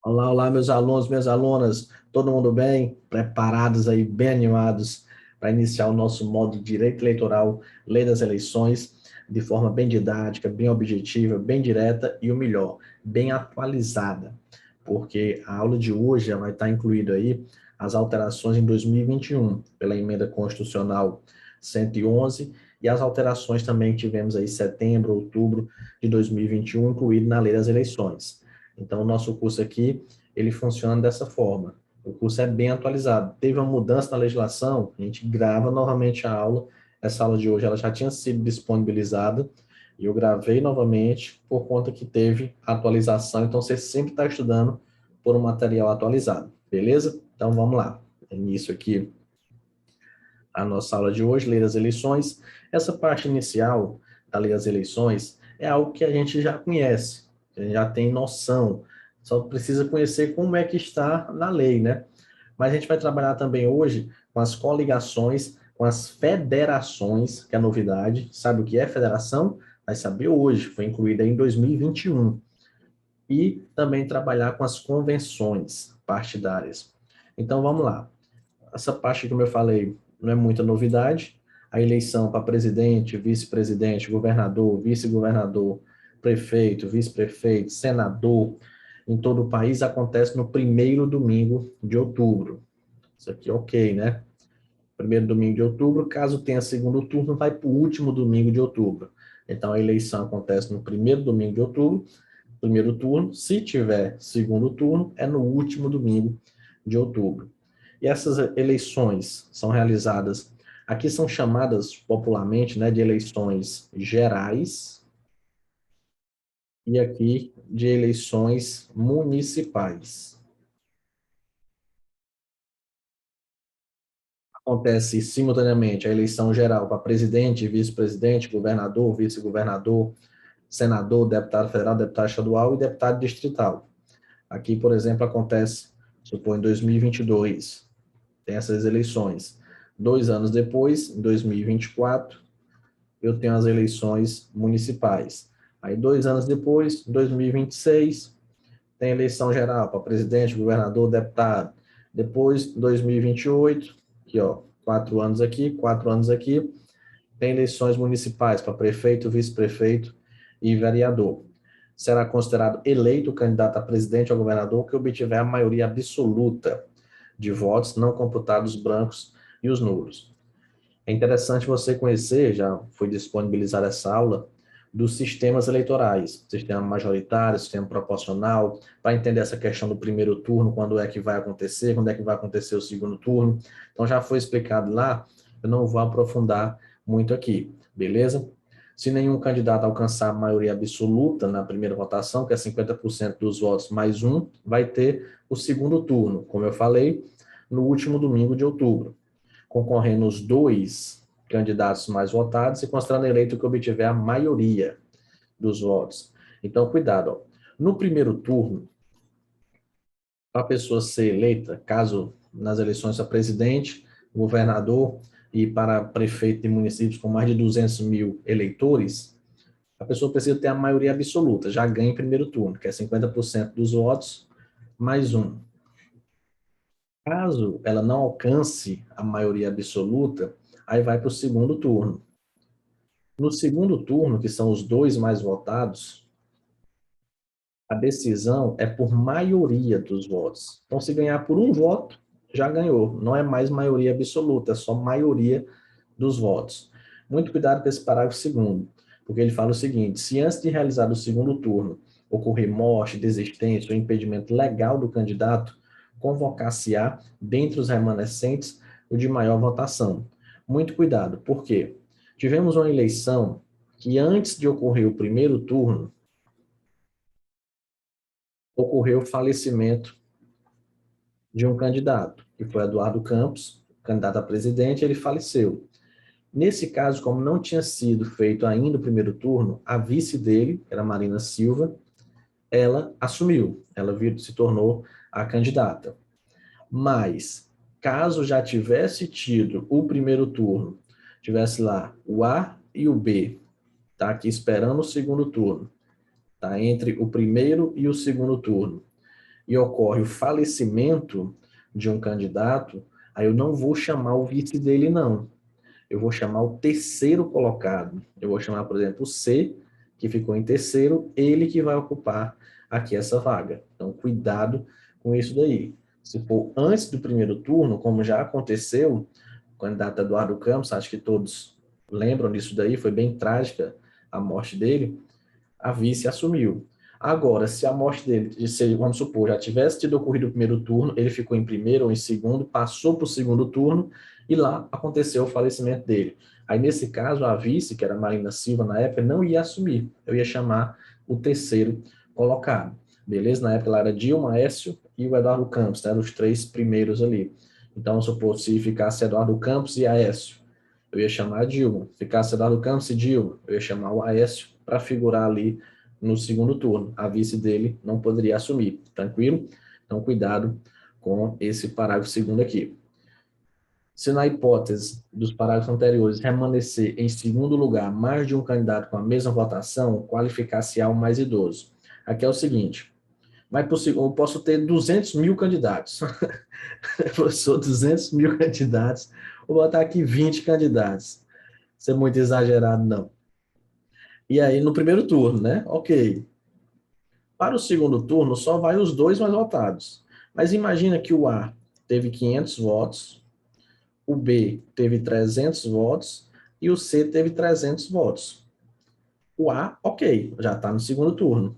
Olá, olá, meus alunos, minhas alunas, todo mundo bem? Preparados aí, bem animados para iniciar o nosso módulo de Direito Eleitoral, Lei das Eleições, de forma bem didática, bem objetiva, bem direta e o melhor, bem atualizada, porque a aula de hoje já vai estar incluído aí as alterações em 2021 pela Emenda Constitucional 111 e as alterações também que tivemos aí em setembro, outubro de 2021, incluído na Lei das Eleições. Então, o nosso curso aqui, ele funciona dessa forma. O curso é bem atualizado. Teve uma mudança na legislação, a gente grava novamente a aula. Essa aula de hoje, ela já tinha sido disponibilizada, e eu gravei novamente por conta que teve atualização. Então, você sempre está estudando por um material atualizado, beleza? Então, vamos lá. Início aqui a nossa aula de hoje, Lei das Eleições. Essa parte inicial da Lei das Eleições é algo que a gente já conhece, a gente já tem noção, só precisa conhecer como é que está na lei, né? Mas a gente vai trabalhar também hoje com as coligações, com as federações, que é a novidade. Sabe o que é federação? Vai saber hoje, foi incluída em 2021. E também trabalhar com as convenções partidárias. Então, vamos lá. Essa parte, como eu falei, não é muita novidade. A eleição para presidente, vice-presidente, governador, vice-governador, prefeito, vice-prefeito, senador, em todo o país acontece no primeiro domingo de outubro. Isso aqui é ok, né? Primeiro domingo de outubro, caso tenha segundo turno, vai para o último domingo de outubro. Então, a eleição acontece no primeiro domingo de outubro, primeiro turno. Se tiver segundo turno, é no último domingo de outubro. E essas eleições são realizadas, aqui são chamadas popularmente, né, de eleições gerais e aqui de eleições municipais. Acontece simultaneamente a eleição geral para presidente, vice-presidente, governador, vice-governador, senador, deputado federal, deputado estadual e deputado distrital. Aqui, por exemplo, acontece, supõe, em 2022, tem essas eleições. 2 anos depois, em 2024, eu tenho as eleições municipais. Aí, 2 anos depois, em 2026, tem eleição geral para presidente, governador, deputado. Depois, 2028, aqui, ó, 4 anos aqui, 4 anos aqui, tem eleições municipais para prefeito, vice-prefeito e vereador. Será considerado eleito o candidato a presidente ou governador que obtiver a maioria absoluta de votos, não computados os brancos e os nulos. É interessante você conhecer, já foi disponibilizada essa aula, dos sistemas eleitorais, sistema majoritário, sistema proporcional, para entender essa questão do primeiro turno, quando é que vai acontecer, quando é que vai acontecer o segundo turno. Então, já foi explicado lá, eu não vou aprofundar muito aqui, beleza? Se nenhum candidato alcançar a maioria absoluta na primeira votação, que é 50% dos votos mais um, vai ter o segundo turno, como eu falei, no último domingo de outubro, concorrendo os dois candidatos mais votados e considerando eleito o que obtiver a maioria dos votos. Então, cuidado. Ó. No primeiro turno, para a pessoa ser eleita, caso nas eleições para presidente, governador e para prefeito de municípios com mais de 200 mil eleitores, a pessoa precisa ter a maioria absoluta, já ganha em primeiro turno, que é 50% dos votos, mais um. Caso ela não alcance a maioria absoluta, aí vai para o segundo turno. No segundo turno, que são os dois mais votados, a decisão é por maioria dos votos. Então, se ganhar por um voto, já ganhou. Não é mais maioria absoluta, é só maioria dos votos. Muito cuidado com esse parágrafo segundo, porque ele fala o seguinte: se antes de realizar o segundo turno ocorrer morte, desistência ou impedimento legal do candidato, convocar-se-á, dentre os remanescentes, o de maior votação. Muito cuidado, por quê? Tivemos uma eleição que antes de ocorrer o primeiro turno, ocorreu o falecimento de um candidato, que foi Eduardo Campos, candidato a presidente, ele faleceu. Nesse caso, como não tinha sido feito ainda o primeiro turno, a vice dele, que era Marina Silva, ela assumiu, ela se tornou a candidata. Mas, caso já tivesse tido o primeiro turno, tivesse lá o A e o B, tá aqui esperando o segundo turno, tá entre o primeiro e o segundo turno, e ocorre o falecimento de um candidato, aí eu não vou chamar o vice dele, não. Eu vou chamar o terceiro colocado. Eu vou chamar, por exemplo, o C, que ficou em terceiro, ele que vai ocupar aqui essa vaga. Então, cuidado com isso daí. Se for antes do primeiro turno, como já aconteceu, o candidato Eduardo Campos, acho que todos lembram disso daí, foi bem trágica a morte dele, a vice assumiu. Agora, se a morte dele, se, vamos supor, já tivesse tido ocorrido o primeiro turno, ele ficou em primeiro ou em segundo, passou para o segundo turno e lá aconteceu o falecimento dele. Aí, nesse caso, a vice, que era Marina Silva na época, não ia assumir. Eu ia chamar o terceiro colocado. Beleza? Na época ela era Dilma, Aécio e o Eduardo Campos, eram os três primeiros ali. Então, vamos supor, se ficasse Eduardo Campos e Aécio, eu ia chamar a Dilma. Ficasse Eduardo Campos e Dilma, eu ia chamar o Aécio para figurar ali no segundo turno. A vice dele não poderia assumir, tranquilo? Então, cuidado com esse parágrafo segundo aqui. Se na hipótese dos parágrafos anteriores permanecer em segundo lugar mais de um candidato com a mesma votação, qualificar-se-á o mais idoso. Aqui é o seguinte, mas eu posso ter 200 mil candidatos. Professor, 200 mil candidatos. Vou botar aqui 20 candidatos. Isso é muito exagerado, não. E aí, no primeiro turno, né? Ok. Para o segundo turno, só vai os dois mais votados. Mas imagina que o A teve 500 votos, o B teve 300 votos e o C teve 300 votos. O A, ok, já está no segundo turno.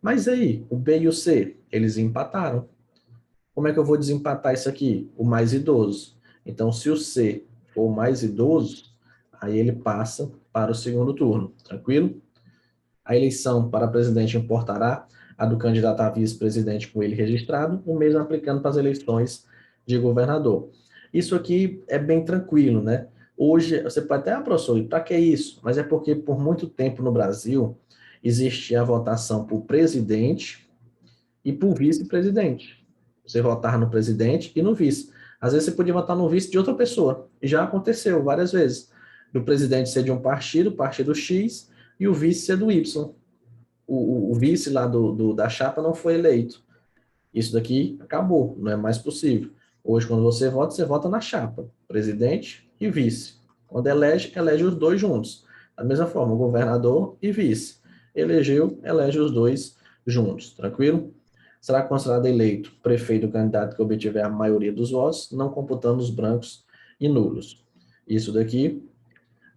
Mas aí, o B e o C, eles empataram. Como é que eu vou desempatar isso aqui? O mais idoso. Então, se o C for o mais idoso, aí ele passa para o segundo turno. Tranquilo? A eleição para presidente importará a do candidato a vice-presidente com ele registrado, o mesmo aplicando para as eleições de governador. Isso aqui é bem tranquilo, né? Hoje, você pode até, professor, para que isso? Mas é porque por muito tempo no Brasil existia a votação por presidente e por vice-presidente. Você votar no presidente e no vice. Às vezes você podia votar no vice de outra pessoa. E já aconteceu várias vezes. Do presidente ser de um partido, partido X, e o vice ser do Y. O vice lá da chapa não foi eleito. Isso daqui acabou, não é mais possível. Hoje, quando você vota na chapa, presidente e vice. Quando elege, elege os dois juntos. Da mesma forma, governador e vice. Elegeu, elege os dois juntos, tranquilo? Será considerado eleito prefeito o candidato que obtiver a maioria dos votos, não computando os brancos e nulos. Isso daqui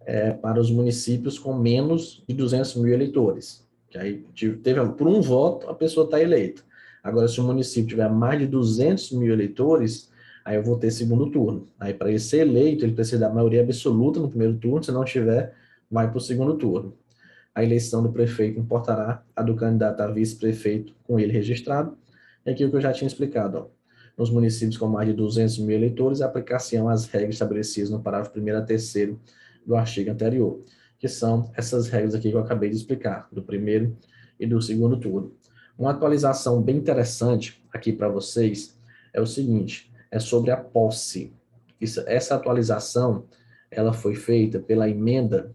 é para os municípios com menos de 200 mil eleitores. Que aí teve, por um voto, a pessoa está eleita. Agora, se o município tiver mais de 200 mil eleitores, aí eu vou ter segundo turno. Aí, para ele ser eleito, ele precisa da maioria absoluta no primeiro turno, se não tiver, vai para o segundo turno. A eleição do prefeito importará a do candidato a vice-prefeito com ele registrado. É aquilo que eu já tinha explicado. Ó. Nos municípios com mais de 200 mil eleitores, aplicar-se-ão as regras estabelecidas no parágrafo 1º a 3º do artigo anterior, que são essas regras aqui que eu acabei de explicar, do primeiro e do segundo turno. Uma atualização bem interessante aqui para vocês é o seguinte, é sobre a posse. Essa atualização, ela foi feita pela emenda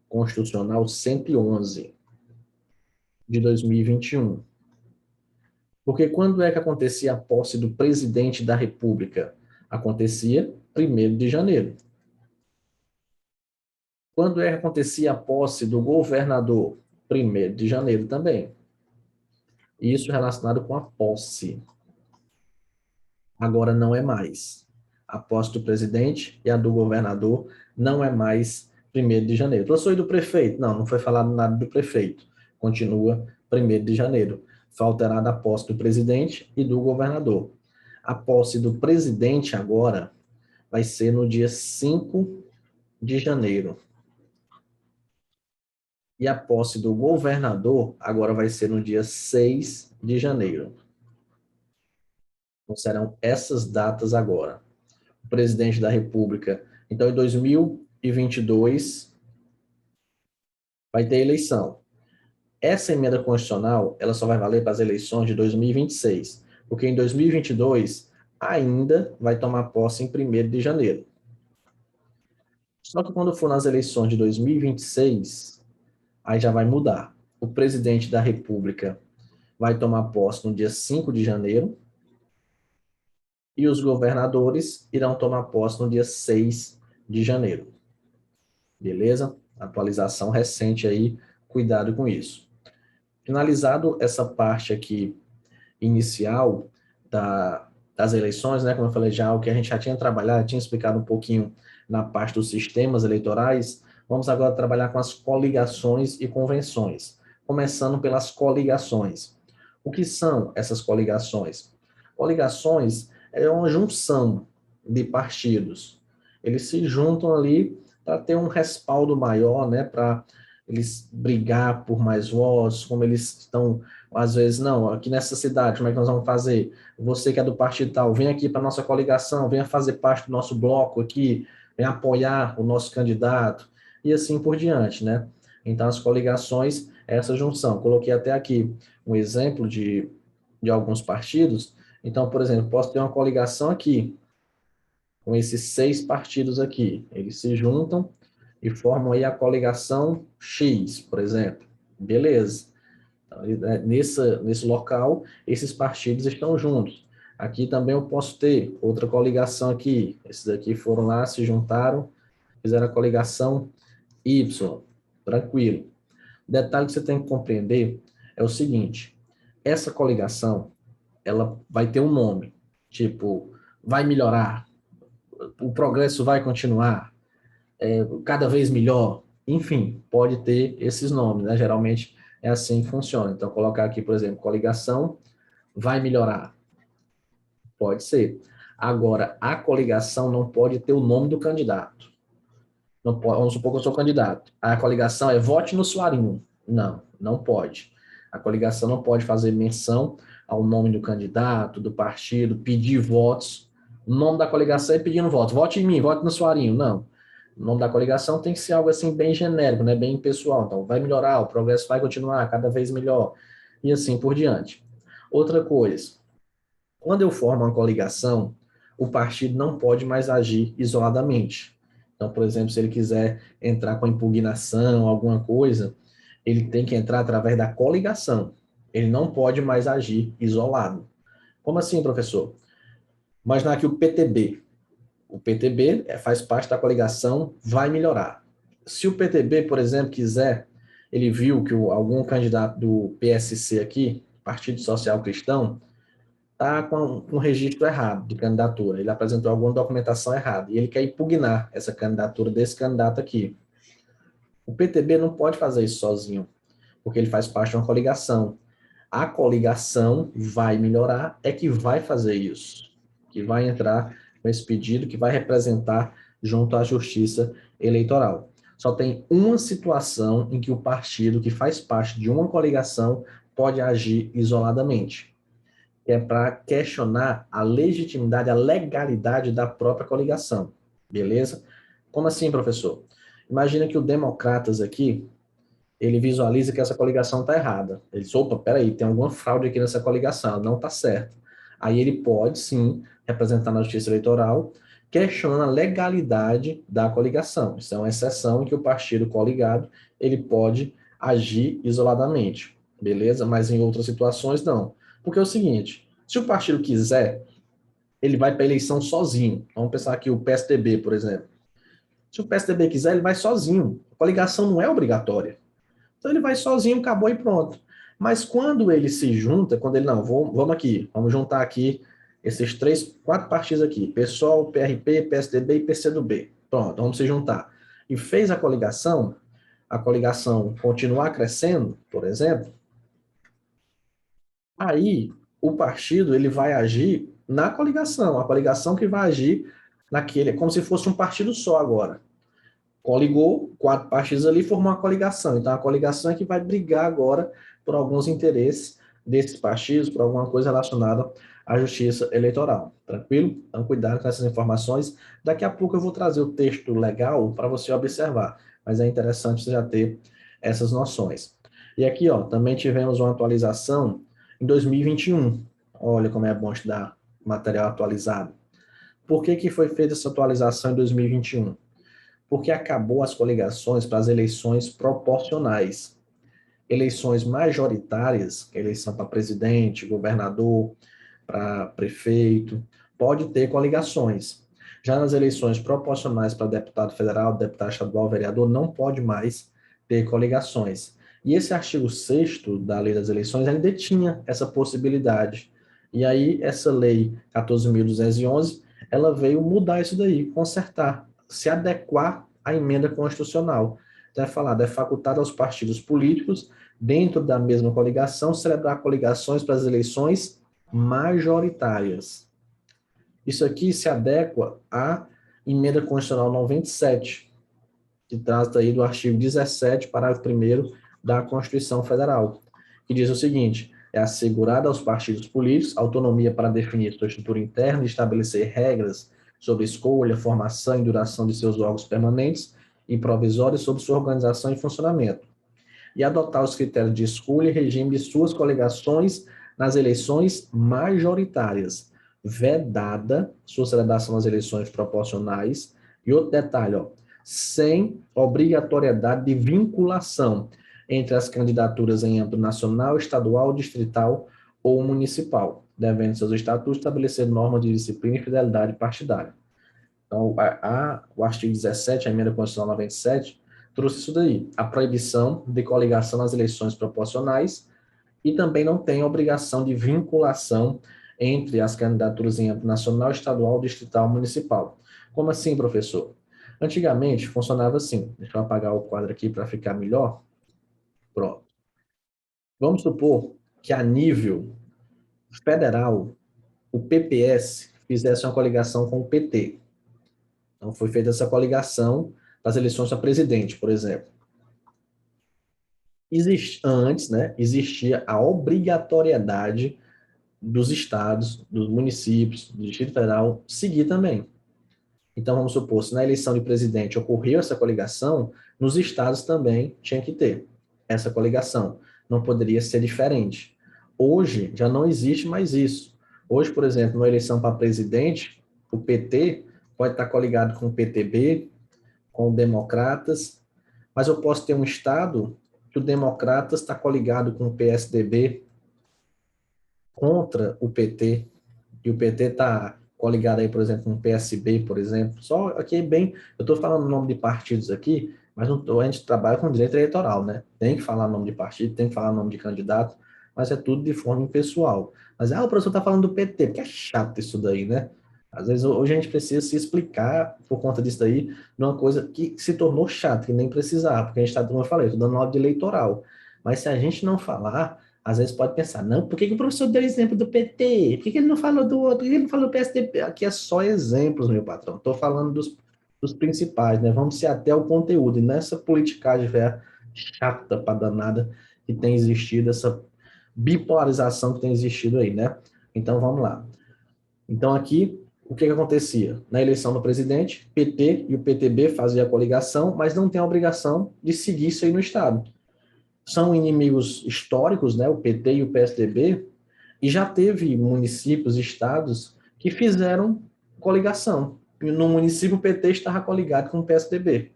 constitucional 111 de 2021. Porque quando é que acontecia a posse do presidente da República? Acontecia 1º de janeiro. Quando é que acontecia a posse do governador? 1º de janeiro também. Isso relacionado com a posse. Agora não é mais. A posse do presidente e a do governador não é mais 1º de janeiro. Professor, e do prefeito? Não, não foi falado nada do prefeito. Continua 1º de janeiro. Faltará da posse do presidente e do governador. A posse do presidente agora vai ser no dia 5 de janeiro. E a posse do governador agora vai ser no dia 6 de janeiro. Então serão essas datas agora. O presidente da República, então em 2022 vai ter eleição. Essa emenda constitucional, ela só vai valer para as eleições de 2026, porque em 2022 ainda vai tomar posse em 1º de janeiro. Só que quando for nas eleições de 2026, aí já vai mudar. O presidente da República vai tomar posse no dia 5 de janeiro, e os governadores irão tomar posse no dia 6 de janeiro. Beleza? Atualização recente aí, cuidado com isso. Finalizado essa parte aqui inicial das eleições, né, como eu falei já, o que a gente já tinha trabalhado, tinha explicado um pouquinho na parte dos sistemas eleitorais, vamos agora trabalhar com as coligações e convenções, começando pelas coligações. O que são essas coligações? Coligações é uma junção de partidos. Eles se juntam ali para ter um respaldo maior, né, para eles brigar por mais votos, como eles estão, às vezes, não, aqui nessa cidade, como é que nós vamos fazer? Você que é do partido tal, vem aqui para a nossa coligação, venha fazer parte do nosso bloco aqui, venha apoiar o nosso candidato, e assim por diante, né? Então, as coligações, essa junção. Coloquei até aqui um exemplo de alguns partidos. Então, por exemplo, posso ter uma coligação aqui, com esses 6 partidos aqui. Eles se juntam e formam aí a coligação X, por exemplo. Beleza. Então, nesse local, esses partidos estão juntos. Aqui também eu posso ter outra coligação aqui. Esses aqui foram lá, se juntaram, fizeram a coligação Y. Tranquilo. O detalhe que você tem que compreender é o seguinte: essa coligação, ela vai ter um nome, tipo, vai melhorar, o progresso vai continuar, cada vez melhor, enfim, pode ter esses nomes, né? Geralmente é assim que funciona. Então, colocar aqui, por exemplo, coligação vai melhorar, pode ser. Agora, a coligação não pode ter o nome do candidato. Não pode, vamos supor que eu sou candidato. A coligação é vote no Suarinho. Não, não pode. A coligação não pode fazer menção ao nome do candidato, do partido, pedir votos. O nome da coligação é pedindo votos. Vote em mim, vote no Suarinho. Não. O nome da coligação tem que ser algo assim bem genérico, né? Bem pessoal. Então, vai melhorar, o progresso vai continuar cada vez melhor. E assim por diante. Outra coisa, quando eu formo uma coligação, o partido não pode mais agir isoladamente. Então, por exemplo, se ele quiser entrar com impugnação, alguma coisa, ele tem que entrar através da coligação. Ele não pode mais agir isolado. Como assim, professor? Imaginar que o PTB. O PTB faz parte da coligação, vai melhorar. Se o PTB, por exemplo, quiser, ele viu que algum candidato do PSC aqui, Partido Social Cristão, está com um registro errado de candidatura, ele apresentou alguma documentação errada, e ele quer impugnar essa candidatura desse candidato aqui. O PTB não pode fazer isso sozinho, porque ele faz parte de uma coligação. A coligação vai melhorar, é que vai fazer isso, que vai entrar com esse pedido, que vai representar junto à Justiça Eleitoral. Só tem uma situação em que o partido que faz parte de uma coligação pode agir isoladamente, que é para questionar a legitimidade, a legalidade da própria coligação. Beleza? Como assim, professor? Imagina que o Democratas aqui, ele visualiza que essa coligação está errada. Ele diz, opa, peraí, tem alguma fraude aqui nessa coligação, não está certo. Aí ele pode, sim, representar na Justiça Eleitoral, questionando a legalidade da coligação. Isso é uma exceção em que o partido coligado, ele pode agir isoladamente, beleza? Mas em outras situações, não. Porque é o seguinte, se o partido quiser, ele vai para a eleição sozinho. Vamos pensar aqui o PSDB, por exemplo. Se o PSDB quiser, ele vai sozinho. A coligação não é obrigatória. Então ele vai sozinho, acabou e pronto. Mas quando ele se junta, quando ele, não, vamos aqui, vamos juntar aqui esses 4 partidos aqui, PSOL, PRP, PSDB e PCdoB. Pronto, vamos se juntar. E fez a coligação continuar crescendo, por exemplo, aí o partido ele vai agir na coligação, a coligação que vai agir naquele, como se fosse um partido só agora. Coligou, 4 partidos ali, formou uma coligação. Então, a coligação é que vai brigar agora por alguns interesses desses partidos, por alguma coisa relacionada à justiça eleitoral. Tranquilo? Então, cuidado com essas informações. Daqui a pouco eu vou trazer o texto legal para você observar, mas é interessante você já ter essas noções. E aqui, ó, também tivemos uma atualização em 2021. Olha como é bom estudar material atualizado. Por que foi feita essa atualização em 2021? Porque acabou as coligações para as eleições proporcionais. Eleições majoritárias, eleição para presidente, governador, para prefeito, pode ter coligações. Já nas eleições proporcionais para deputado federal, deputado estadual, vereador, não pode mais ter coligações. E esse artigo 6º da Lei das Eleições ainda tinha essa possibilidade. E aí, essa lei 14.211, ela veio mudar isso daí, consertar, se adequar à emenda constitucional. Então, é falado, é facultado aos partidos políticos, dentro da mesma coligação, celebrar coligações para as eleições majoritárias. Isso aqui se adequa à emenda constitucional 97, que trata aí do artigo 17, parágrafo 1º da Constituição Federal, que diz o seguinte: é assegurada aos partidos políticos autonomia para definir sua estrutura interna e estabelecer regras sobre escolha, formação e duração de seus órgãos permanentes e provisórios sobre sua organização e funcionamento, e adotar os critérios de escolha e regime de suas coligações nas eleições majoritárias, vedada sua celebração nas eleições proporcionais. E outro detalhe, ó, sem obrigatoriedade de vinculação entre as candidaturas em âmbito nacional, estadual, distrital ou municipal, devendo seus estatutos estabelecer normas de disciplina e fidelidade partidária. Então, o artigo 17, a emenda constitucional 97, trouxe isso daí, a proibição de coligação nas eleições proporcionais, e também não tem obrigação de vinculação entre as candidaturas em âmbito nacional, estadual, distrital, municipal. Como assim, professor? Antigamente funcionava assim. Deixa eu apagar o quadro aqui para ficar melhor. Pronto. Vamos supor que a nível federal, o PPS fizesse uma coligação com o PT. Então, foi feita essa coligação das eleições para presidente, por exemplo. Antes, né, existia a obrigatoriedade dos estados, dos municípios, do Distrito Federal seguir também. Então, vamos supor, se na eleição de presidente ocorreu essa coligação, nos estados também tinha que ter essa coligação. Não poderia ser diferente. Hoje, já não existe mais isso. Hoje, por exemplo, na eleição para presidente, o PT pode estar coligado com o PTB, com Democratas, mas eu posso ter um estado que o Democratas está coligado com o PSDB contra o PT, e o PT está coligado aí, por exemplo, com o PSB, por exemplo. Só aqui bem, eu estou falando o nome de partidos aqui, mas não, a gente trabalha com direito eleitoral, né? Tem que falar nome de partido, tem que falar nome de candidato, mas é tudo de forma impessoal. Mas, o professor está falando do PT, porque é chato isso daí, né? Às vezes hoje a gente precisa se explicar por conta disso daí, de uma coisa que se tornou chata, que nem precisava, porque a gente está, como eu falei, estou dando aula de eleitoral. Mas se a gente não falar, às vezes pode pensar, não, por que o professor deu exemplo do PT? Por que ele não falou do outro? Por que ele não falou do PSDB? Aqui é só exemplos, meu patrão. Estou falando dos principais, né? Vamos ser até o conteúdo. E nessa politicagem velha chata para danada que tem existido, essa bipolarização que tem existido aí, né? Então, vamos lá. Então, aqui, o que acontecia? Na eleição do presidente, PT e o PTB faziam a coligação, mas não tem a obrigação de seguir isso aí no Estado. São inimigos históricos, né, o PT e o PSDB, e já teve municípios, estados, que fizeram coligação. No município, o PT estava coligado com o PSDB.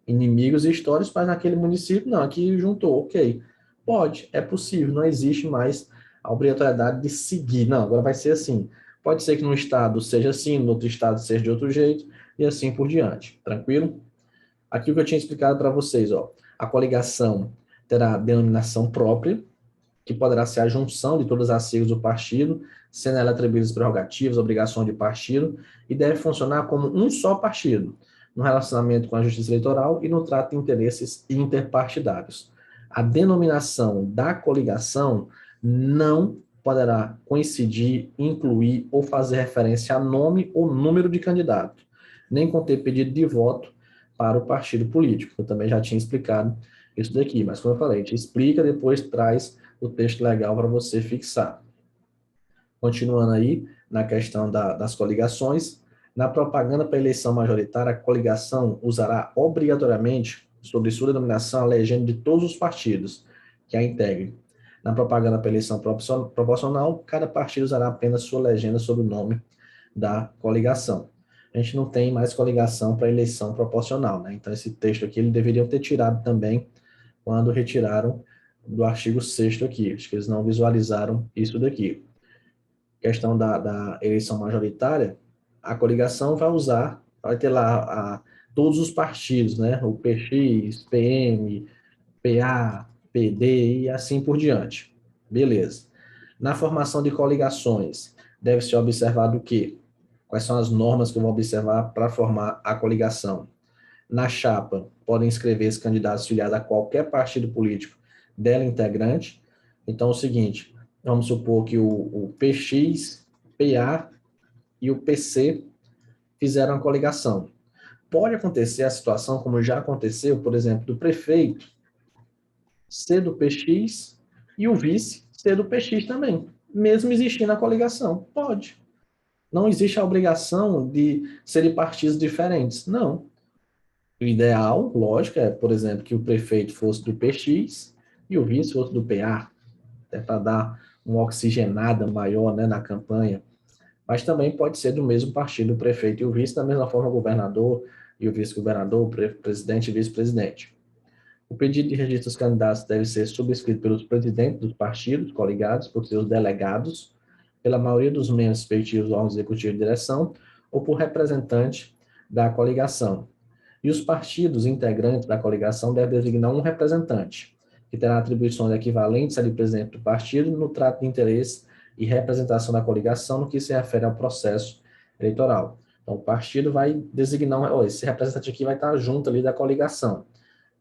Inimigos históricos, mas naquele município, não, aqui juntou, ok. Pode, é possível, não existe mais a obrigatoriedade de seguir. Não, agora vai ser assim. Pode ser que num estado seja assim, no outro estado seja de outro jeito, e assim por diante. Tranquilo? Aqui o que eu tinha explicado para vocês, ó. A coligação terá denominação própria, que poderá ser a junção de todas as siglas do partido, sendo ela atribuídas prerrogativas, obrigações de partido, e deve funcionar como um só partido, no relacionamento com a justiça eleitoral e no trato de interesses interpartidários. A denominação da coligação não poderá coincidir, incluir ou fazer referência a nome ou número de candidato, nem conter pedido de voto para o partido político. Eu também já tinha explicado isso daqui, mas como eu falei, a gente explica, depois traz o texto legal para você fixar. Continuando aí, na questão das coligações, na propaganda para eleição majoritária, a coligação usará obrigatoriamente, sobre sua denominação, a legenda de todos os partidos que a integrem. Na propaganda para eleição proporcional, cada partido usará apenas sua legenda sob o nome da coligação. A gente não tem mais coligação para eleição proporcional, né? Então, esse texto aqui, eles deveriam ter tirado também quando retiraram do artigo 6º aqui. Acho que eles não visualizaram isso daqui. Questão da eleição majoritária, a coligação vai ter lá todos os partidos, né? O PX, PM, PA, PD e assim por diante. Beleza. Na formação de coligações, deve-se observar o quê? Quais são as normas que eu vou observar para formar a coligação? Na chapa, podem inscrever-se candidatos filiados a qualquer partido político dela integrante. Então, é o seguinte, vamos supor que o PX, PA e o PC fizeram a coligação. Pode acontecer a situação, como já aconteceu, por exemplo, do prefeito ser do PX e o vice ser do PX também, mesmo existindo a coligação. Pode. Não existe a obrigação de serem partidos diferentes. Não. O ideal, lógico, é, por exemplo, que o prefeito fosse do PX e o vice fosse do PA, até para dar uma oxigenada maior, né, na campanha. Mas também pode ser do mesmo partido, o prefeito e o vice, da mesma forma o governador e o vice-governador, o presidente e vice-presidente. O pedido de registro dos candidatos deve ser subscrito pelos presidentes dos partidos coligados, por seus delegados, pela maioria dos membros respectivos do órgão executivo de direção ou por representante da coligação. E os partidos integrantes da coligação devem designar um representante, que terá atribuições equivalentes à de presidente do partido no trato de interesse e representação da coligação no que se refere ao processo eleitoral. Então, o partido vai designar, esse representante aqui vai estar junto ali da coligação,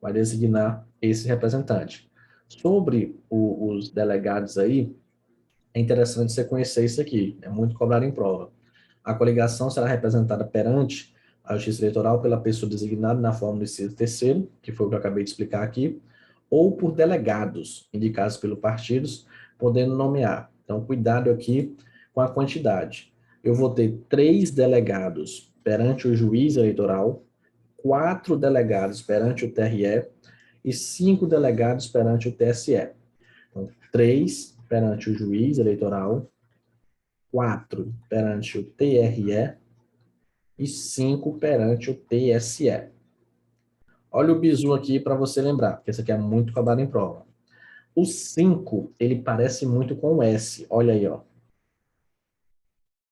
vai designar esse representante. Sobre os delegados aí, é interessante você conhecer isso aqui, é muito cobrado em prova. A coligação será representada perante a Justiça Eleitoral pela pessoa designada na forma do inciso 3º, que foi o que eu acabei de explicar aqui, ou por delegados indicados pelos partidos, podendo nomear. Então, cuidado aqui com a quantidade. Eu vou ter 3 delegados perante o juiz eleitoral, 4 delegados perante o TRE e 5 delegados perante o TSE. Então, 3 perante o juiz eleitoral, 4 perante o TRE e 5 perante o TSE. Olha o bizu aqui para você lembrar, porque esse aqui é muito cobrado em prova. O 5, ele parece muito com o S. Olha aí, ó.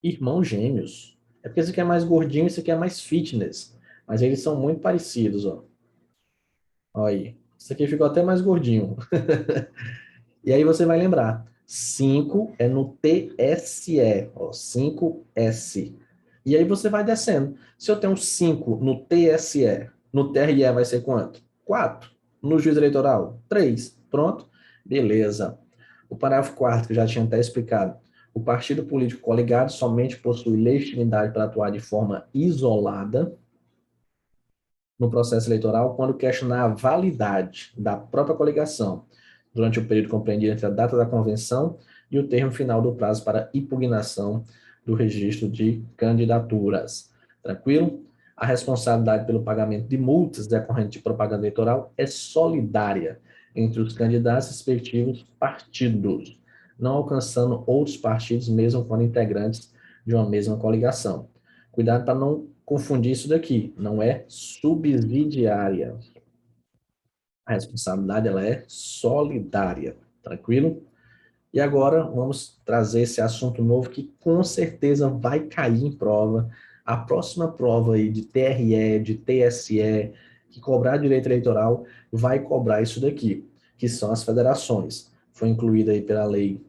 Irmãos gêmeos. É porque esse aqui é mais gordinho e esse aqui é mais fitness. Mas eles são muito parecidos, ó. Olha aí. Esse aqui ficou até mais gordinho. E aí você vai lembrar. 5 é no TSE, ó, 5S. E aí você vai descendo. Se eu tenho 5 no TSE, no TRE vai ser quanto? 4. No juiz eleitoral, 3. Pronto? Beleza. O parágrafo 4º, que eu já tinha até explicado. O partido político coligado somente possui legitimidade para atuar de forma isolada no processo eleitoral quando questionar a validade da própria coligação durante o período compreendido entre a data da convenção e o termo final do prazo para impugnação do registro de candidaturas. Tranquilo? A responsabilidade pelo pagamento de multas decorrentes de propaganda eleitoral é solidária entre os candidatos respectivos partidos, não alcançando outros partidos, mesmo quando integrantes de uma mesma coligação. Cuidado para não confundir isso daqui, não é subsidiária. A responsabilidade ela é solidária, tranquilo? E agora vamos trazer esse assunto novo que com certeza vai cair em prova. A próxima prova aí de TRE, de TSE, que cobrar direito eleitoral, vai cobrar isso daqui, que são as federações. Foi incluída aí pela Lei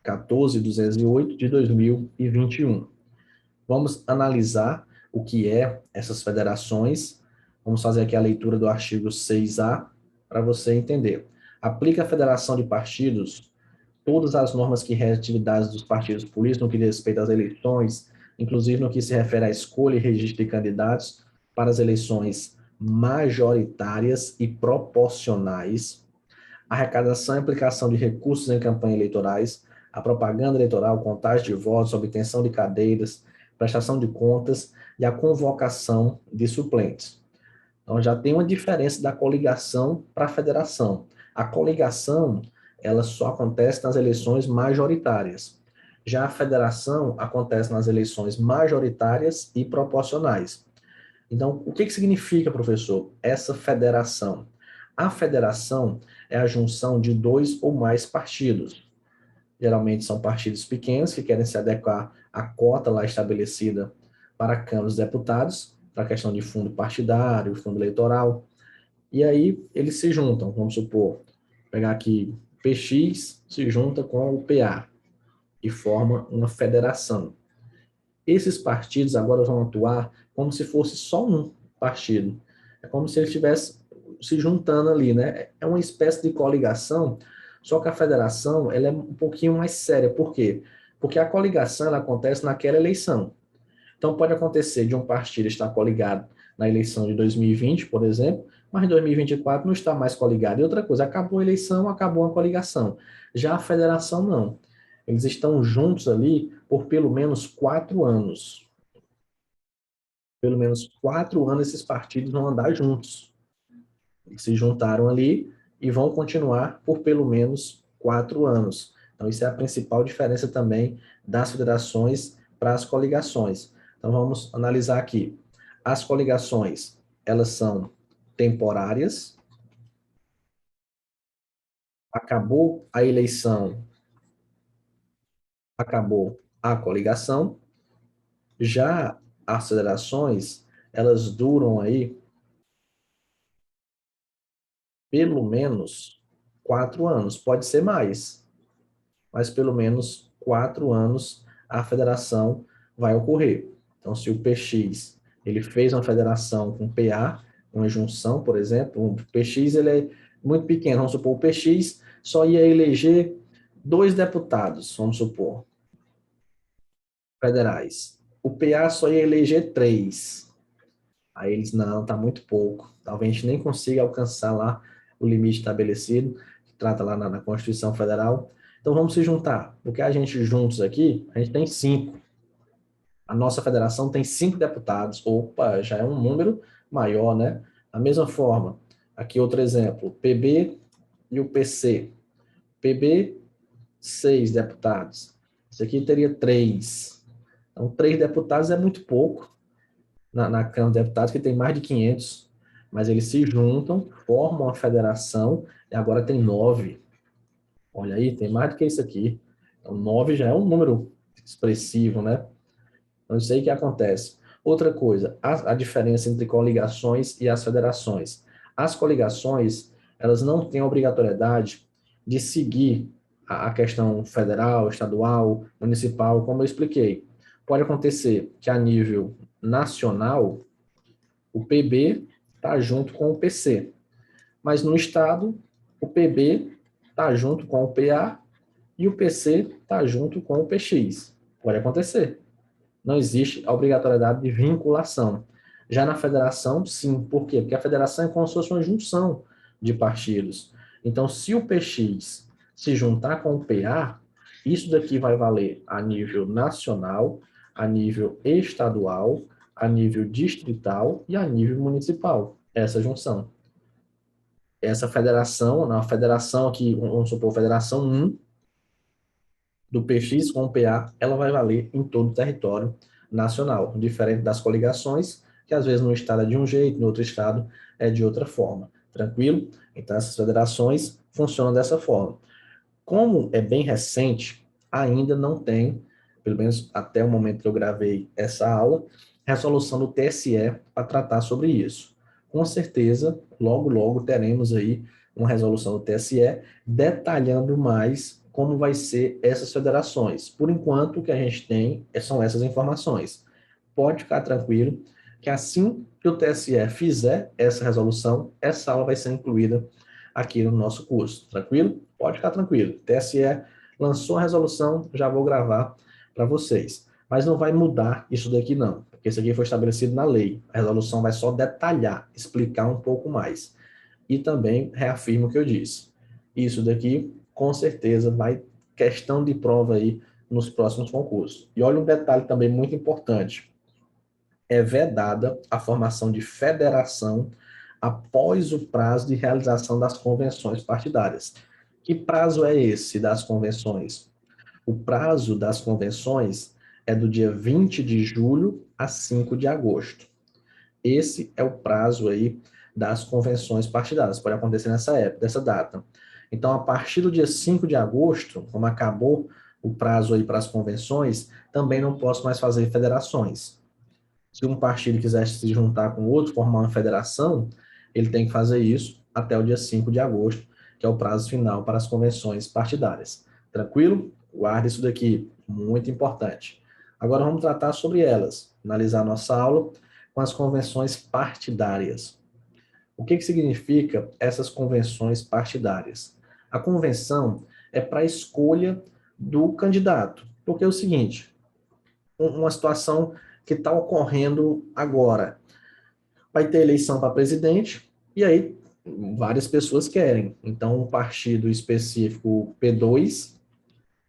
14.208 de 2021. Vamos analisar o que é essas federações. Vamos fazer aqui a leitura do artigo 6A para você entender. Aplica a federação de partidos todas as normas que regem atividades dos partidos políticos no que diz respeito às eleições, inclusive no que se refere à escolha e registro de candidatos para as eleições majoritárias e proporcionais, arrecadação e aplicação de recursos em campanhas eleitorais, a propaganda eleitoral, contagem de votos, obtenção de cadeiras, prestação de contas e a convocação de suplentes. Então, já tem uma diferença da coligação para a federação. A coligação, ela só acontece nas eleições majoritárias. Já a federação acontece nas eleições majoritárias e proporcionais. Então, o que significa, professor, essa federação? A federação, é a junção de dois ou mais partidos. Geralmente são partidos pequenos que querem se adequar à cota lá estabelecida para a Câmara dos Deputados, para a questão de fundo partidário, fundo eleitoral. E aí eles se juntam, vamos supor, pegar aqui PX se junta com o PA e forma uma federação. Esses partidos agora vão atuar como se fosse só um partido. É como se eles estivessem se juntando ali, né? É uma espécie de coligação, só que a federação ela é um pouquinho mais séria. Por quê? Porque a coligação ela acontece naquela eleição. Então pode acontecer de um partido estar coligado na eleição de 2020, por exemplo, mas em 2024 não está mais coligado. E outra coisa, acabou a eleição, acabou a coligação. Já a federação não. Eles estão juntos ali por pelo menos 4 anos. Pelo menos 4 anos esses partidos vão andar juntos. Eles se juntaram ali e vão continuar por pelo menos 4 anos. Então, isso é a principal diferença também das federações para as coligações. Então, vamos analisar aqui. As coligações, elas são temporárias. Acabou a eleição, acabou a coligação. Já as federações, elas duram aí pelo menos 4 anos. Pode ser mais, mas pelo menos 4 anos a federação vai ocorrer. Então, se o PX ele fez uma federação com PA, uma junção, por exemplo, o PX ele é muito pequeno, vamos supor, o PX só ia eleger 2 deputados, vamos supor, federais. O PA só ia eleger 3. Aí eles, não, tá muito pouco. Talvez a gente nem consiga alcançar lá o limite estabelecido, que trata lá na Constituição Federal. Então vamos se juntar, porque a gente juntos aqui, a gente tem 5. A nossa federação tem 5 deputados. Opa, já é um número maior, né? Da mesma forma, aqui outro exemplo, PB e o PC. PB, 6 deputados. Isso aqui teria 3. Então, 3 deputados é muito pouco na Câmara dos Deputados, que tem mais de 500, mas eles se juntam, formam uma federação, e agora tem 9. Olha aí, tem mais do que isso aqui. Então, 9 já é um número expressivo, né? Então, isso aí que acontece. Outra coisa, a diferença entre coligações e as federações. As coligações, elas não têm a obrigatoriedade de seguir a questão federal, estadual, municipal, como eu expliquei. Pode acontecer que a nível nacional, o PB está junto com o PC, mas no estado, o PB está junto com o PA e o PC está junto com o PX. Pode acontecer. Não existe a obrigatoriedade de vinculação. Já na federação, sim. Por quê? Porque a federação é como se fosse uma junção de partidos. Então, se o PX se juntar com o PA, isso daqui vai valer a nível nacional, a nível estadual, a nível distrital e a nível municipal. Essa junção. Essa federação, na federação aqui, vamos supor, federação 1, do PX com o PA, ela vai valer em todo o território nacional, diferente das coligações, que às vezes no estado é de um jeito, no outro estado é de outra forma. Tranquilo? Então, essas federações funcionam dessa forma. Como é bem recente, ainda não tem, pelo menos até o momento que eu gravei essa aula, resolução do TSE para tratar sobre isso. Com certeza, logo, logo teremos aí uma resolução do TSE detalhando mais como vai ser essas federações. Por enquanto, o que a gente tem são essas informações. Pode ficar tranquilo que assim que o TSE fizer essa resolução, essa aula vai ser incluída aqui no nosso curso. Tranquilo? Pode ficar tranquilo. TSE lançou a resolução, já vou gravar para vocês. Mas não vai mudar isso daqui não, porque isso aqui foi estabelecido na lei. A resolução vai só detalhar, explicar um pouco mais. E também reafirmo o que eu disse. Isso daqui, com certeza, vai questão de prova aí nos próximos concursos. E olha um detalhe também muito importante. É vedada a formação de federação após o prazo de realização das convenções partidárias. Que prazo é esse das convenções? O prazo das convenções é do dia 20 de julho a 5 de agosto. Esse é o prazo aí das convenções partidárias. Pode acontecer nessa época, dessa data. Então, a partir do dia 5 de agosto, como acabou o prazo aí para as convenções, também não posso mais fazer federações. Se um partido quiser se juntar com outro, formar uma federação, ele tem que fazer isso até o dia 5 de agosto, que é o prazo final para as convenções partidárias. Tranquilo? Guarde isso daqui, muito importante. Agora vamos tratar sobre elas, analisar nossa aula com as convenções partidárias. O que significa essas convenções partidárias? A convenção é para a escolha do candidato, porque é o seguinte, uma situação que está ocorrendo agora. Vai ter eleição para presidente, e aí várias pessoas querem. Então, um partido específico, P2,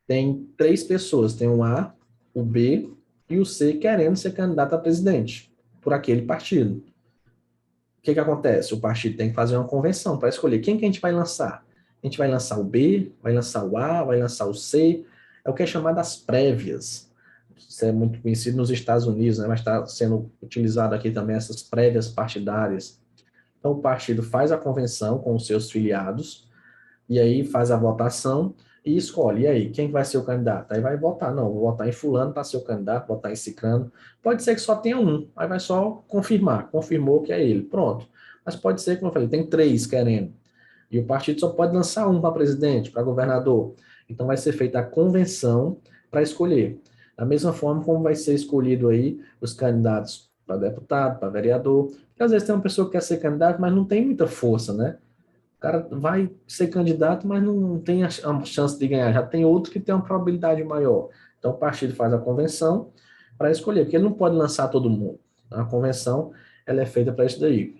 tem 3 pessoas, tem o A, o B e o C querendo ser candidato a presidente por aquele partido. O que acontece? O partido tem que fazer uma convenção para escolher quem que a gente vai lançar. A gente vai lançar o B, vai lançar o A, vai lançar o C. É o que é chamado das prévias. Isso é muito conhecido nos Estados Unidos, né? Mas está sendo utilizado aqui também essas prévias partidárias. Então, o partido faz a convenção com os seus filiados, e aí faz a votação e escolhe. E aí, quem vai ser o candidato? Aí vai votar. Não, vou votar em fulano para ser o candidato, votar em ciclano. Pode ser que só tenha um, aí vai só confirmar. Confirmou que é ele. Pronto. Mas pode ser, como eu falei, tem 3 querendo. E o partido só pode lançar um para presidente, para governador. Então vai ser feita a convenção para escolher. Da mesma forma como vai ser escolhido aí os candidatos para deputado, para vereador. Porque às vezes tem uma pessoa que quer ser candidato, mas não tem muita força, né? O cara vai ser candidato, mas não tem a chance de ganhar. Já tem outro que tem uma probabilidade maior. Então, o partido faz a convenção para escolher, porque ele não pode lançar todo mundo. A convenção ela é feita para isso daí.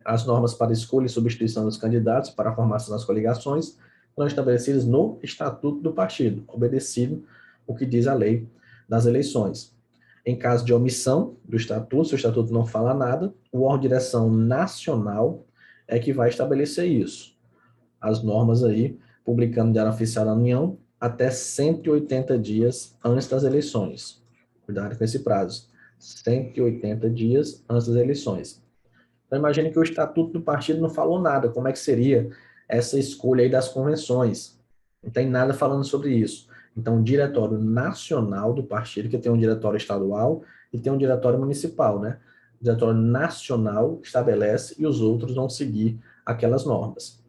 As normas para escolha e substituição dos candidatos para a formação das coligações foram estabelecidas no Estatuto do Partido, obedecido o que diz a lei das eleições. Em caso de omissão do Estatuto, se o Estatuto não fala nada, o órgão de direção nacional é que vai estabelecer isso. As normas aí, publicando no Diário Oficial da União, até 180 dias antes das eleições. Cuidado com esse prazo. 180 dias antes das eleições. Então, imagine que o Estatuto do Partido não falou nada. Como é que seria essa escolha aí das convenções? Não tem nada falando sobre isso. Então, o Diretório Nacional do Partido, que tem um diretório estadual e tem um diretório municipal, né? O Diretório Nacional estabelece e os outros vão seguir aquelas normas.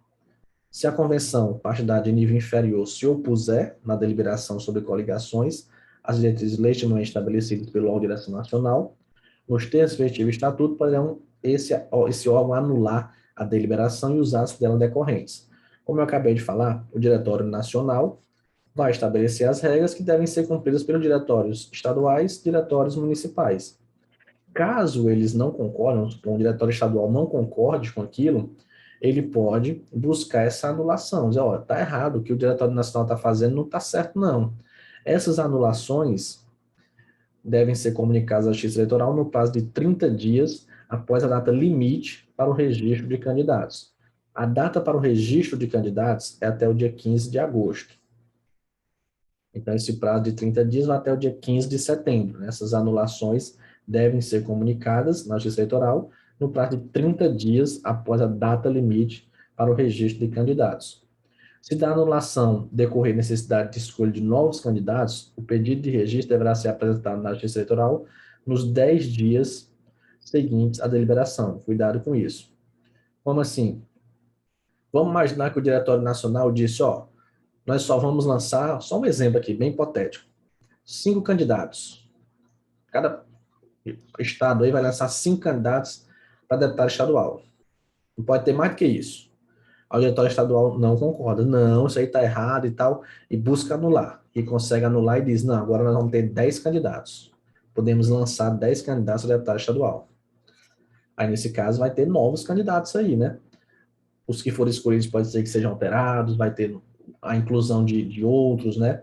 Se a convenção partidária de nível inferior se opuser na deliberação sobre coligações, as diretrizes legitimamente estabelecidas pelo órgão de direção nacional, nos termos respectivos do estatuto, poderão esse órgão anular a deliberação e os atos dela decorrentes. Como eu acabei de falar, o Diretório Nacional vai estabelecer as regras que devem ser cumpridas pelos diretórios estaduais e diretórios municipais. Caso eles não concordem, o diretório estadual não concorde com aquilo, ele pode buscar essa anulação, dizer, ó, tá errado, o que o Diretório Nacional está fazendo não está certo, não. Essas anulações devem ser comunicadas à Justiça Eleitoral no prazo de 30 dias após a data limite para o registro de candidatos. A data para o registro de candidatos é até o dia 15 de agosto. Então, esse prazo de 30 dias vai até o dia 15 de setembro. Essas anulações devem ser comunicadas na Justiça Eleitoral no prazo de 30 dias após a data limite para o registro de candidatos. Se da anulação decorrer necessidade de escolha de novos candidatos, o pedido de registro deverá ser apresentado na Justiça Eleitoral nos 10 dias seguintes à deliberação. Cuidado com isso. Como assim? Vamos imaginar que o Diretório Nacional disse, ó, nós só vamos lançar, só um exemplo aqui, bem hipotético, 5 candidatos. Cada estado aí vai lançar 5 candidatos para deputado estadual. Não pode ter mais do que isso. O diretório estadual não concorda. Não, isso aí está errado e tal, e busca anular. E consegue anular e diz, não, agora nós vamos ter 10 candidatos. Podemos lançar 10 candidatos a deputado estadual. Aí, nesse caso, vai ter novos candidatos aí, né? Os que forem escolhidos pode ser que sejam alterados, vai ter a inclusão de outros, né?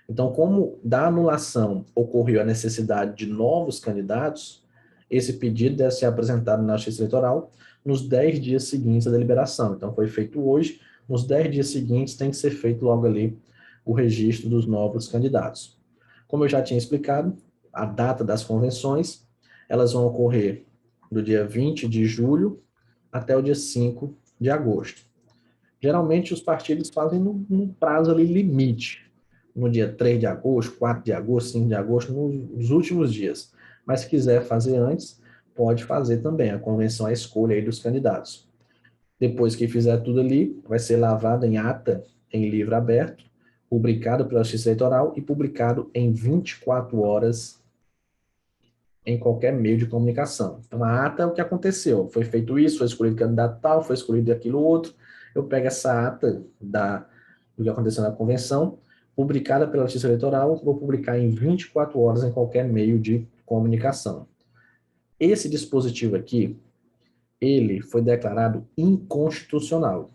Então, como da anulação ocorreu a necessidade de novos candidatos, esse pedido deve ser apresentado na Justiça Eleitoral nos 10 dias seguintes à deliberação. Então, foi feito hoje, nos 10 dias seguintes tem que ser feito logo ali o registro dos novos candidatos. Como eu já tinha explicado, a data das convenções, elas vão ocorrer do dia 20 de julho até o dia 5 de agosto. Geralmente, os partidos fazem num prazo ali limite, no dia 3 de agosto, 4 de agosto, 5 de agosto, nos últimos dias. Mas se quiser fazer antes, pode fazer também. A convenção é a escolha aí dos candidatos. Depois que fizer tudo ali, vai ser lavado em ata, em livro aberto, publicado pela Justiça Eleitoral e publicado em 24 horas em qualquer meio de comunicação. Então, a ata é o que aconteceu. Foi feito isso, foi escolhido candidato tal, foi escolhido aquilo outro. Eu pego essa ata do que aconteceu na convenção, publicada pela Justiça Eleitoral, vou publicar em 24 horas em qualquer meio de comunicação. Esse dispositivo aqui, ele foi declarado inconstitucional.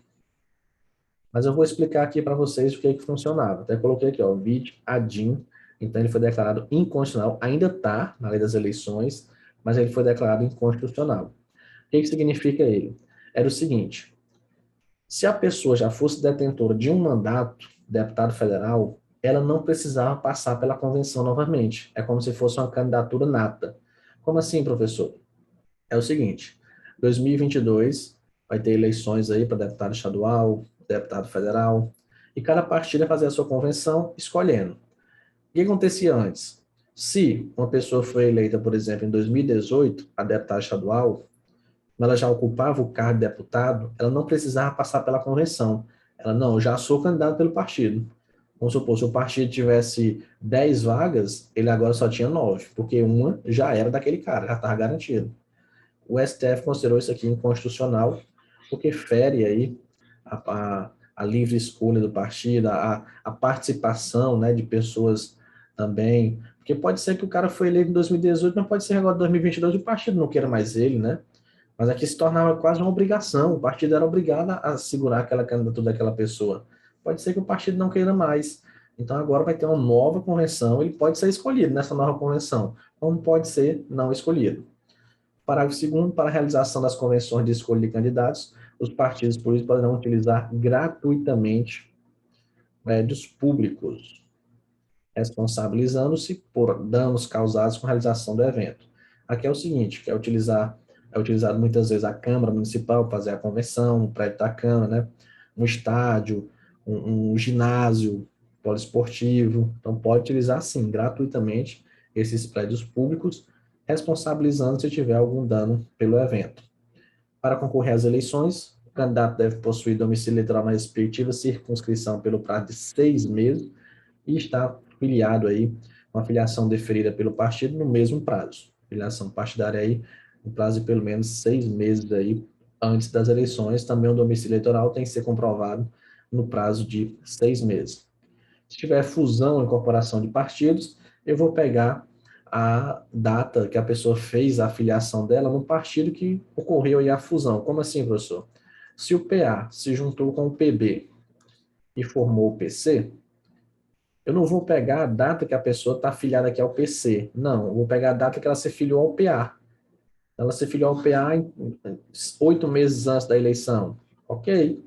Mas eu vou explicar aqui para vocês o que é que funcionava. Até coloquei aqui, ó, vid adin. Então, ele foi declarado inconstitucional. Ainda está na lei das eleições, mas ele foi declarado inconstitucional. O que significa ele? Era o seguinte, se a pessoa já fosse detentora de um mandato, deputado federal, ela não precisava passar pela convenção novamente. É como se fosse uma candidatura nata. Como assim, professor? É o seguinte, 2022 vai ter eleições aí para deputado estadual, deputado federal, e cada partido vai fazer a sua convenção escolhendo. O que acontecia antes? Se uma pessoa foi eleita, por exemplo, em 2018, a deputada estadual, ela já ocupava o cargo de deputado, ela não precisava passar pela convenção. Ela, não, eu já sou candidato pelo partido. Vamos supor, se o partido tivesse 10 vagas, ele agora só tinha 9, porque uma já era daquele cara, já estava garantido. O STF considerou isso aqui inconstitucional, porque fere aí a livre escolha do partido, a participação, né, de pessoas também, porque pode ser que o cara foi eleito em 2018, mas pode ser agora em 2022 e o partido não queira mais ele, né? Mas aqui se tornava quase uma obrigação, o partido era obrigado a segurar aquela candidatura daquela pessoa. Pode ser que o partido não queira mais. Então agora vai ter uma nova convenção, ele pode ser escolhido nessa nova convenção, como pode ser não escolhido. Parágrafo 2º, para a realização das convenções de escolha de candidatos, os partidos políticos poderão utilizar gratuitamente prédios públicos, responsabilizando-se por danos causados com a realização do evento. Aqui é o seguinte, que é utilizado muitas vezes a Câmara Municipal para fazer a convenção, o prédio da Câmara, né? Um estádio, um ginásio poliesportivo, então pode utilizar sim, gratuitamente, esses prédios públicos, responsabilizando se tiver algum dano pelo evento. Para concorrer às eleições, o candidato deve possuir domicílio eleitoral na respectiva circunscrição pelo prazo de 6 meses e estar filiado aí, uma filiação deferida pelo partido no mesmo prazo. Filiação partidária aí, no prazo de pelo menos 6 meses aí, antes das eleições. Também o domicílio eleitoral tem que ser comprovado no prazo de 6 meses. Se tiver fusão ou incorporação de partidos, eu vou pegar a data que a pessoa fez a filiação dela no partido que ocorreu aí a fusão. Como assim, professor? Se o PA se juntou com o PB e formou o PC, eu não vou pegar a data que a pessoa está afiliada aqui ao PC. Não, eu vou pegar a data que ela se filiou ao PA. Ela se filiou ao PA em 8 meses antes da eleição. Ok.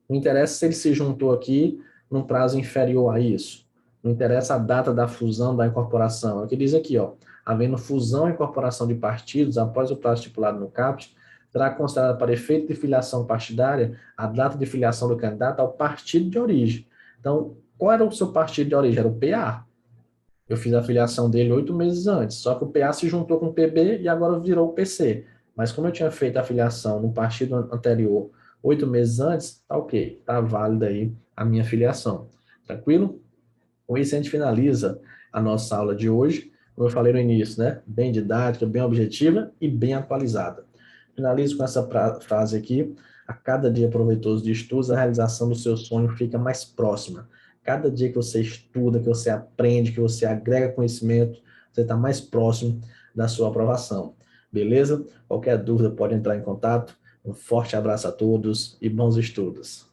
Não interessa se ele se juntou aqui num prazo inferior a isso. Não interessa a data da fusão, da incorporação. É o que diz aqui, ó. Havendo fusão e incorporação de partidos após o prazo estipulado no CAPT, será considerada para efeito de filiação partidária a data de filiação do candidato ao partido de origem. Então, qual era o seu partido de origem? Era o PA. Eu fiz a filiação dele 8 meses antes, só que o PA se juntou com o PB e agora virou o PC. Mas como eu tinha feito a filiação no partido anterior 8 meses antes, tá ok, tá válida aí a minha filiação. Tranquilo? Com isso a gente finaliza a nossa aula de hoje, como eu falei no início, né? Bem didática, bem objetiva e bem atualizada. Finalizo com essa frase aqui: a cada dia proveitoso de estudos, a realização do seu sonho fica mais próxima. Cada dia que você estuda, que você aprende, que você agrega conhecimento, você está mais próximo da sua aprovação. Beleza? Qualquer dúvida pode entrar em contato. Um forte abraço a todos e bons estudos.